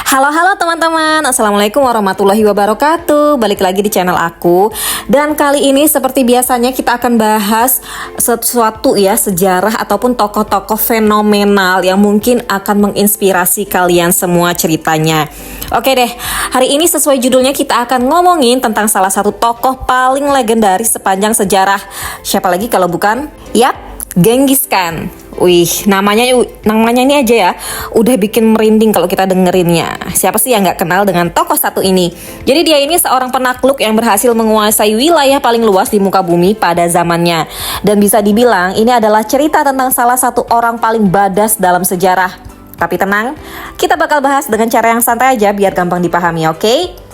Halo teman-teman, Assalamualaikum warahmatullahi wabarakatuh. Balik lagi di channel aku. Dan kali ini seperti biasanya kita akan bahas sesuatu ya, sejarah ataupun tokoh-tokoh fenomenal yang mungkin akan menginspirasi kalian semua ceritanya. Oke deh, hari ini sesuai judulnya kita akan ngomongin tentang salah satu tokoh paling legendaris sepanjang sejarah. Siapa lagi kalau bukan? Yap, Genghis Khan. Wih, namanya ini aja ya udah bikin merinding kalau kita dengerinnya. Siapa sih yang nggak kenal dengan tokoh satu ini? Jadi dia ini seorang penakluk yang berhasil menguasai wilayah paling luas di muka bumi pada zamannya. Dan bisa dibilang ini adalah cerita tentang salah satu orang paling badas dalam sejarah. Tapi tenang, kita bakal bahas dengan cara yang santai aja biar gampang dipahami, oke?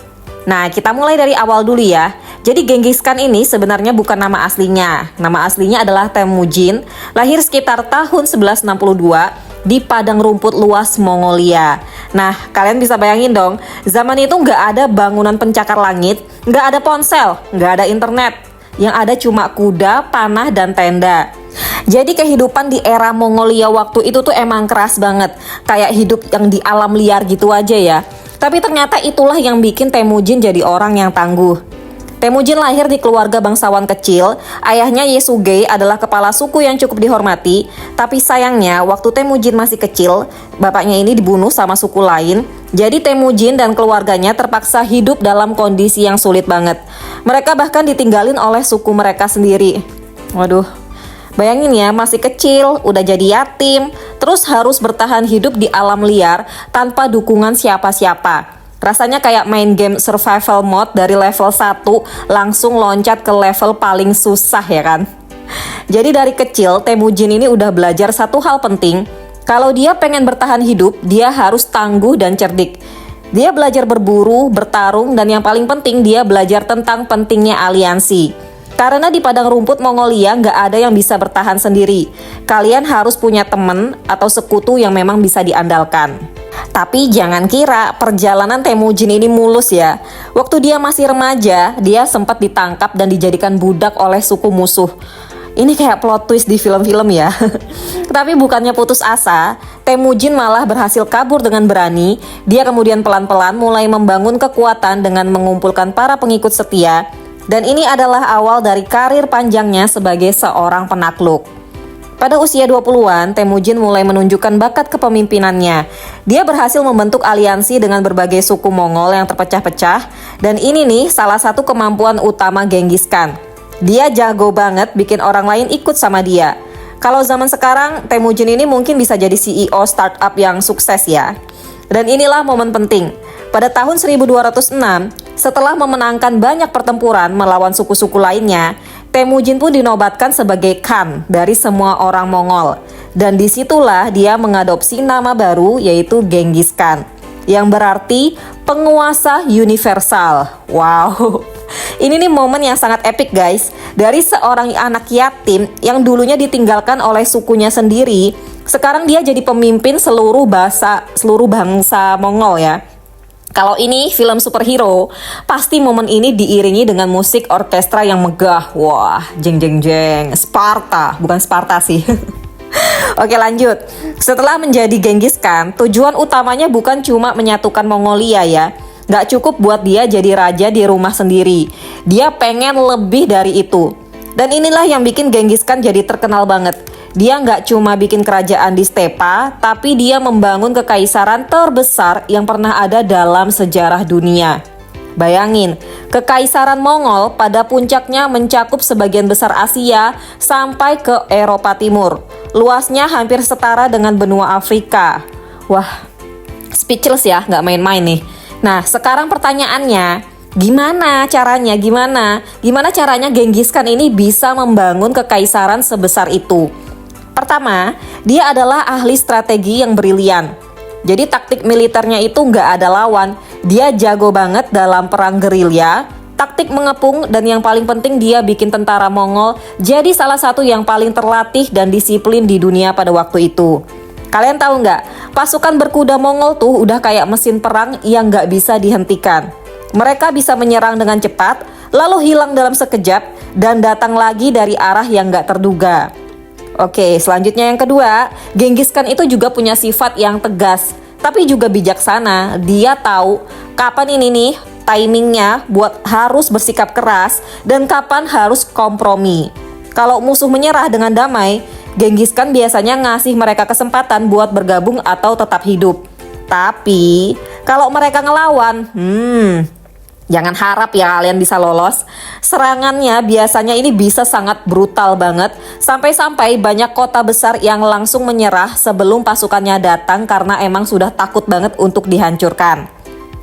Nah, kita mulai dari awal dulu ya. Jadi Genghis Khan ini sebenarnya bukan nama aslinya. Nama aslinya adalah Temujin, lahir sekitar tahun 1162 di padang rumput luas Mongolia. Nah, kalian bisa bayangin dong, zaman itu nggak ada bangunan pencakar langit, nggak ada ponsel, nggak ada internet. Yang ada cuma kuda, panah, dan tenda. Jadi kehidupan di era Mongolia waktu itu tuh emang keras banget. Kayak hidup yang di alam liar gitu aja ya. Tapi ternyata itulah yang bikin Temujin jadi orang yang tangguh. Temujin lahir di keluarga bangsawan kecil. Ayahnya Yesugei adalah kepala suku yang cukup dihormati. Tapi sayangnya waktu Temujin masih kecil, bapaknya ini dibunuh sama suku lain. Jadi Temujin dan keluarganya terpaksa hidup dalam kondisi yang sulit banget. Mereka bahkan ditinggalin oleh suku mereka sendiri. Waduh, bayangin ya, masih kecil, udah jadi yatim, terus harus bertahan hidup di alam liar tanpa dukungan siapa-siapa. Rasanya kayak main game survival mode dari level 1 langsung loncat ke level paling susah ya kan. Jadi dari kecil Temujin ini udah belajar satu hal penting. Kalau dia pengen bertahan hidup, dia harus tangguh dan cerdik. Dia belajar berburu, bertarung, dan yang paling penting dia belajar tentang pentingnya aliansi. Karena di padang rumput Mongolia nggak ada yang bisa bertahan sendiri. Kalian harus punya teman atau sekutu yang memang bisa diandalkan. Tapi jangan kira perjalanan Temujin ini mulus ya. Waktu dia masih remaja, dia sempat ditangkap dan dijadikan budak oleh suku musuh. Ini kayak plot twist di film-film ya. Tapi bukannya putus asa, Temujin malah berhasil kabur dengan berani. Dia kemudian pelan-pelan mulai membangun kekuatan dengan mengumpulkan para pengikut setia. Dan ini adalah awal dari karir panjangnya sebagai seorang penakluk. Pada usia 20-an, Temujin mulai menunjukkan bakat kepemimpinannya. Dia berhasil membentuk aliansi dengan berbagai suku Mongol yang terpecah-pecah. Dan ini nih salah satu kemampuan utama Genghis Khan. Dia jago banget bikin orang lain ikut sama dia. Kalau zaman sekarang, Temujin ini mungkin bisa jadi CEO startup yang sukses ya. Dan inilah momen penting. Pada tahun 1206, setelah memenangkan banyak pertempuran melawan suku-suku lainnya, Temujin pun dinobatkan sebagai Khan dari semua orang Mongol. Dan disitulah dia mengadopsi nama baru yaitu Genghis Khan, yang berarti penguasa universal. Wow, ini nih momen yang sangat epic guys. Dari seorang anak yatim yang dulunya ditinggalkan oleh sukunya sendiri, sekarang dia jadi pemimpin seluruh bangsa Mongol ya. Kalau ini film superhero, pasti momen ini diiringi dengan musik orkestra yang megah. Wah, jeng jeng jeng, Sparta, bukan Sparta sih. Oke lanjut, setelah menjadi Genghis Khan, tujuan utamanya bukan cuma menyatukan Mongolia ya. Gak cukup buat dia jadi raja di rumah sendiri. Dia pengen lebih dari itu. Dan inilah yang bikin Genghis Khan jadi terkenal banget. Dia nggak cuma bikin kerajaan di stepa, tapi dia membangun kekaisaran terbesar yang pernah ada dalam sejarah dunia. Bayangin, kekaisaran Mongol pada puncaknya mencakup sebagian besar Asia sampai ke Eropa Timur. Luasnya hampir setara dengan benua Afrika. Wah, speechless ya, nggak main-main nih. Nah, sekarang pertanyaannya, gimana caranya Genghis Khan ini bisa membangun kekaisaran sebesar itu? Pertama, dia adalah ahli strategi yang brilian. Jadi taktik militernya itu nggak ada lawan. Dia jago banget dalam perang gerilya, taktik mengepung, dan yang paling penting dia bikin tentara Mongol jadi salah satu yang paling terlatih dan disiplin di dunia pada waktu itu. Kalian tahu nggak, pasukan berkuda Mongol tuh udah kayak mesin perang yang nggak bisa dihentikan. Mereka bisa menyerang dengan cepat, lalu hilang dalam sekejap, dan datang lagi dari arah yang nggak terduga. Oke, selanjutnya yang kedua, Genghis Khan itu juga punya sifat yang tegas. tapi juga bijaksana. Dia tahu kapan ini nih timingnya buat harus bersikap keras dan kapan harus kompromi. Kalau musuh menyerah dengan damai, Genghis Khan biasanya ngasih mereka kesempatan buat bergabung atau tetap hidup. Tapi kalau mereka ngelawan, jangan harap ya kalian bisa lolos. Serangannya biasanya ini bisa sangat brutal banget. Sampai-sampai banyak kota besar yang langsung menyerah sebelum pasukannya datang karena emang sudah takut banget untuk dihancurkan.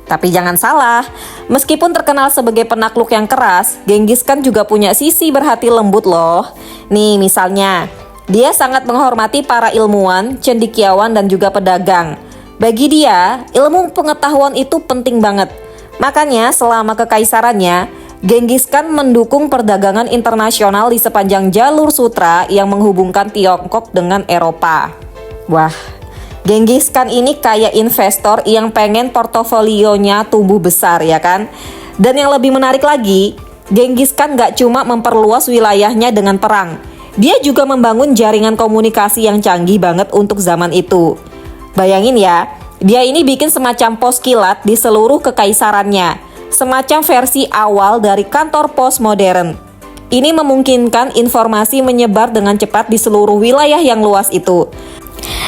Tapi jangan salah, meskipun terkenal sebagai penakluk yang keras, Genghis Khan juga punya sisi berhati lembut loh. Nih misalnya, dia sangat menghormati para ilmuwan, cendekiawan dan juga pedagang. Bagi dia, ilmu pengetahuan itu penting banget. Makanya selama kekaisarannya, Genghis Khan mendukung perdagangan internasional di sepanjang jalur sutra yang menghubungkan Tiongkok dengan Eropa. Wah, Genghis Khan ini kayak investor yang pengen portofolionya tumbuh besar ya kan? Dan yang lebih menarik lagi, Genghis Khan gak cuma memperluas wilayahnya dengan perang. Dia juga membangun jaringan komunikasi yang canggih banget untuk zaman itu. Bayangin ya, dia ini bikin semacam pos kilat di seluruh kekaisarannya, semacam versi awal dari kantor pos modern. Ini memungkinkan informasi menyebar dengan cepat di seluruh wilayah yang luas itu.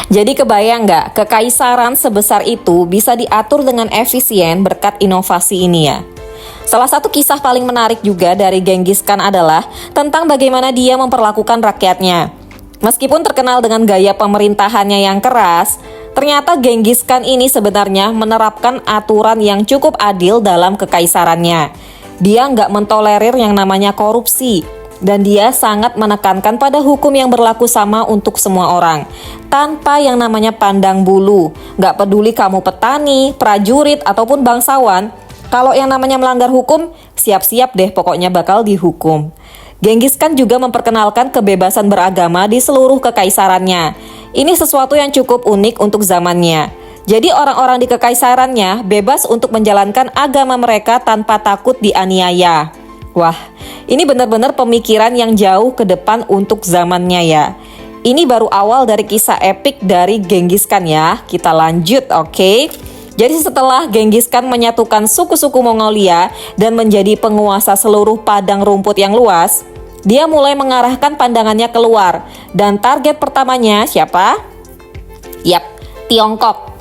Jadi kebayang nggak, kekaisaran sebesar itu bisa diatur dengan efisien berkat inovasi ini ya. Salah satu kisah paling menarik juga dari Genghis Khan adalah tentang bagaimana dia memperlakukan rakyatnya. Meskipun terkenal dengan gaya pemerintahannya yang keras, ternyata Genghis Khan ini sebenarnya menerapkan aturan yang cukup adil dalam kekaisarannya. Dia nggak mentolerir yang namanya korupsi, dan dia sangat menekankan pada hukum yang berlaku sama untuk semua orang, tanpa yang namanya pandang bulu. Nggak peduli kamu petani, prajurit, ataupun bangsawan, kalau yang namanya melanggar hukum, siap-siap deh pokoknya bakal dihukum. Genghis Khan juga memperkenalkan kebebasan beragama di seluruh kekaisarannya. Ini sesuatu yang cukup unik untuk zamannya. Jadi orang-orang di kekaisarannya bebas untuk menjalankan agama mereka tanpa takut dianiaya. Wah, ini benar-benar pemikiran yang jauh ke depan untuk zamannya ya. Ini baru awal dari kisah epik dari Genghis Khan ya. Kita lanjut, oke? Jadi setelah Genghis Khan menyatukan suku-suku Mongolia dan menjadi penguasa seluruh padang rumput yang luas, dia mulai mengarahkan pandangannya keluar. Dan target pertamanya siapa? Yap, Tiongkok.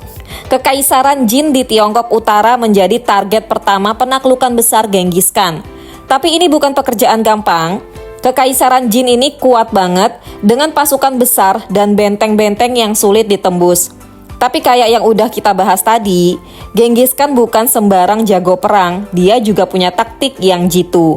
Kekaisaran Jin di Tiongkok Utara menjadi target pertama penaklukan besar Genghis Khan. Tapi ini bukan pekerjaan gampang. Kekaisaran Jin ini kuat banget dengan pasukan besar dan benteng-benteng yang sulit ditembus. Tapi kayak yang udah kita bahas tadi, Genghis Khan bukan sembarang jago perang, dia juga punya taktik yang jitu.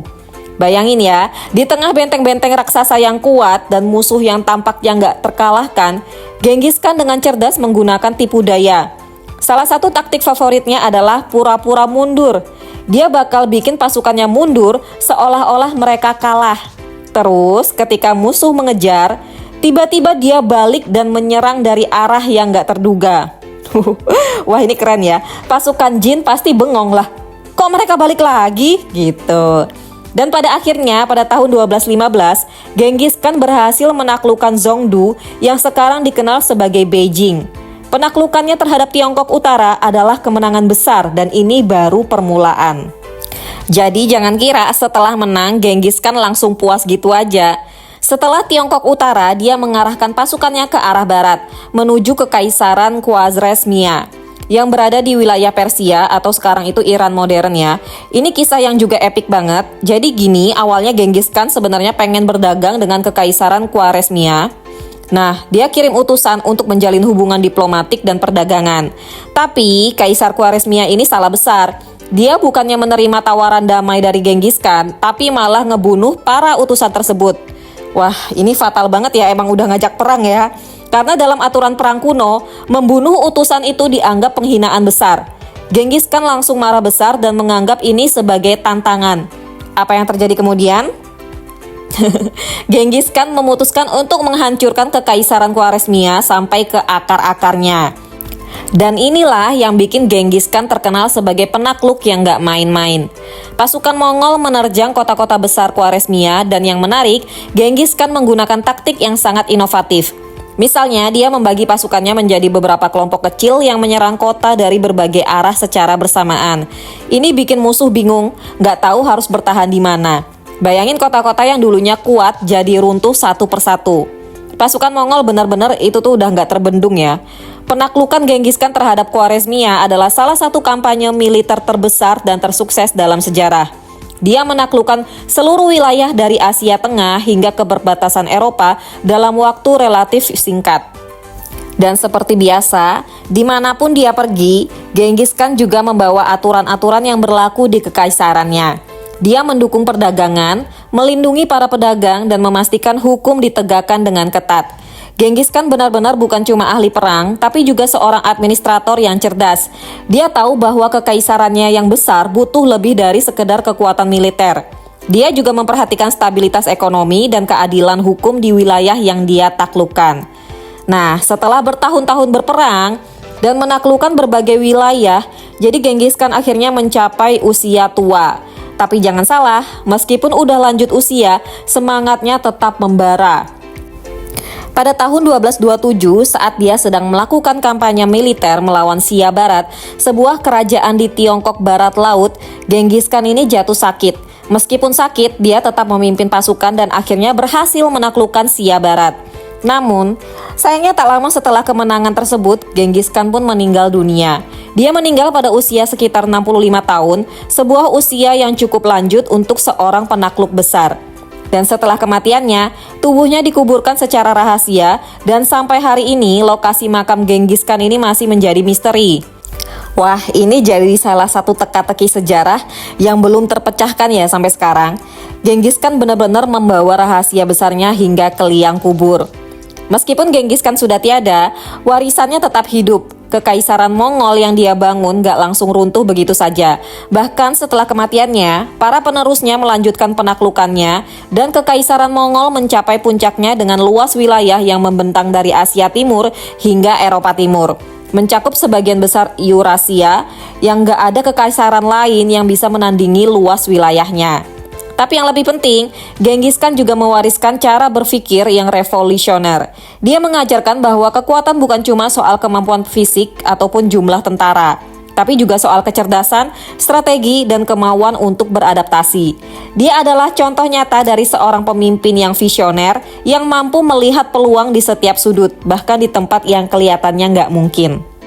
Bayangin ya, di tengah benteng-benteng raksasa yang kuat dan musuh yang tampaknya nggak terkalahkan, Genghis Khan dengan cerdas menggunakan tipu daya. Salah satu taktik favoritnya adalah pura-pura mundur. Dia bakal bikin pasukannya mundur seolah-olah mereka kalah. Terus ketika musuh mengejar, tiba-tiba dia balik dan menyerang dari arah yang gak terduga. Wah ini keren ya, pasukan Jin pasti bengong lah. Kok mereka balik lagi? Gitu. Dan pada akhirnya pada tahun 1215, Genghis Khan berhasil menaklukkan Zhongdu yang sekarang dikenal sebagai Beijing. Penaklukannya terhadap Tiongkok Utara adalah kemenangan besar dan ini baru permulaan. Jadi jangan kira setelah menang Genghis Khan langsung puas gitu aja. Setelah Tiongkok Utara, dia mengarahkan pasukannya ke arah barat, menuju ke Kekaisaran Khwarezmia yang berada di wilayah Persia atau sekarang itu Iran modern ya. Ini kisah yang juga epik banget. Jadi gini, awalnya Genghis Khan sebenarnya pengen berdagang dengan Kekaisaran Khwarezmia. Nah, dia kirim utusan untuk menjalin hubungan diplomatik dan perdagangan. Tapi, Kaisar Khwarezmia ini salah besar. Dia bukannya menerima tawaran damai dari Genghis Khan, tapi malah ngebunuh para utusan tersebut. Wah, ini fatal banget ya, emang udah ngajak perang ya. Karena dalam aturan perang kuno, membunuh utusan itu dianggap penghinaan besar. Genghis Khan langsung marah besar dan menganggap ini sebagai tantangan. Apa yang terjadi kemudian? Genghis Khan memutuskan untuk menghancurkan Kekaisaran Khwarezmia sampai ke akar-akarnya. Dan inilah yang bikin Genghis Khan terkenal sebagai penakluk yang gak main-main. Pasukan Mongol menerjang kota-kota besar Khwarezmia dan yang menarik, Genghis Khan menggunakan taktik yang sangat inovatif. Misalnya, dia membagi pasukannya menjadi beberapa kelompok kecil yang menyerang kota dari berbagai arah secara bersamaan. Ini bikin musuh bingung, nggak tahu harus bertahan di mana. Bayangin kota-kota yang dulunya kuat jadi runtuh satu persatu. Pasukan Mongol benar-benar itu tuh udah nggak terbendung ya. Penaklukan Genghis Khan terhadap Khwarezmia adalah salah satu kampanye militer terbesar dan tersukses dalam sejarah. Dia menaklukkan seluruh wilayah dari Asia Tengah hingga ke perbatasan Eropa dalam waktu relatif singkat. Dan seperti biasa, dimanapun dia pergi, Genghis Khan juga membawa aturan-aturan yang berlaku di kekaisarannya. Dia mendukung perdagangan, melindungi para pedagang, dan memastikan hukum ditegakkan dengan ketat. Genghis Khan benar-benar bukan cuma ahli perang, tapi juga seorang administrator yang cerdas. Dia tahu bahwa kekaisarannya yang besar butuh lebih dari sekedar kekuatan militer. Dia juga memperhatikan stabilitas ekonomi dan keadilan hukum di wilayah yang dia taklukkan. Nah, setelah bertahun-tahun berperang dan menaklukkan berbagai wilayah, jadi Genghis Khan akhirnya mencapai usia tua. Tapi jangan salah, meskipun udah lanjut usia, semangatnya tetap membara. Pada tahun 1227, saat dia sedang melakukan kampanye militer melawan Xia Barat, sebuah kerajaan di Tiongkok Barat Laut, Genghis Khan ini jatuh sakit. Meskipun sakit, dia tetap memimpin pasukan dan akhirnya berhasil menaklukkan Xia Barat. Namun, sayangnya tak lama setelah kemenangan tersebut, Genghis Khan pun meninggal dunia. Dia meninggal pada usia sekitar 65 tahun, sebuah usia yang cukup lanjut untuk seorang penakluk besar. Dan setelah kematiannya, tubuhnya dikuburkan secara rahasia dan sampai hari ini lokasi makam Genghis Khan ini masih menjadi misteri. Wah, ini jadi salah satu teka-teki sejarah yang belum terpecahkan ya sampai sekarang. Genghis Khan benar-benar membawa rahasia besarnya hingga ke liang kubur. Meskipun Genghis Khan sudah tiada, warisannya tetap hidup. Kekaisaran Mongol yang dia bangun gak langsung runtuh begitu saja. Bahkan setelah kematiannya, para penerusnya melanjutkan penaklukannya dan Kekaisaran Mongol mencapai puncaknya dengan luas wilayah yang membentang dari Asia Timur hingga Eropa Timur. Mencakup sebagian besar Eurasia yang gak ada kekaisaran lain yang bisa menandingi luas wilayahnya. Tapi yang lebih penting, Genghis Khan juga mewariskan cara berpikir yang revolusioner. Dia mengajarkan bahwa kekuatan bukan cuma soal kemampuan fisik ataupun jumlah tentara, tapi juga soal kecerdasan, strategi, dan kemauan untuk beradaptasi. Dia adalah contoh nyata dari seorang pemimpin yang visioner, yang mampu melihat peluang di setiap sudut, bahkan di tempat yang kelihatannya nggak mungkin.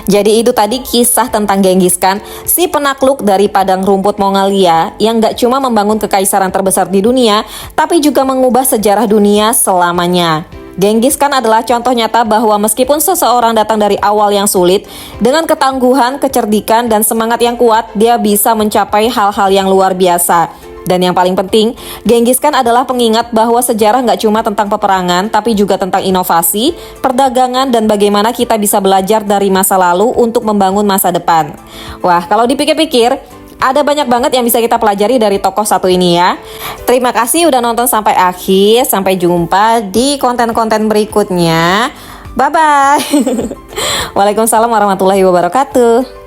Jadi itu tadi kisah tentang Genghis Khan, si penakluk dari padang rumput Mongolia yang gak cuma membangun kekaisaran terbesar di dunia, tapi juga mengubah sejarah dunia selamanya. Genghis Khan adalah contoh nyata bahwa meskipun seseorang datang dari awal yang sulit, dengan ketangguhan, kecerdikan, dan semangat yang kuat, dia bisa mencapai hal-hal yang luar biasa. Dan yang paling penting, Genghis Khan adalah pengingat bahwa sejarah nggak cuma tentang peperangan, tapi juga tentang inovasi, perdagangan, dan bagaimana kita bisa belajar dari masa lalu untuk membangun masa depan. Wah, kalau dipikir-pikir, ada banyak banget yang bisa kita pelajari dari tokoh satu ini ya. Terima kasih udah nonton sampai akhir, sampai jumpa di konten-konten berikutnya. Bye-bye. Waalaikumsalam warahmatullahi wabarakatuh.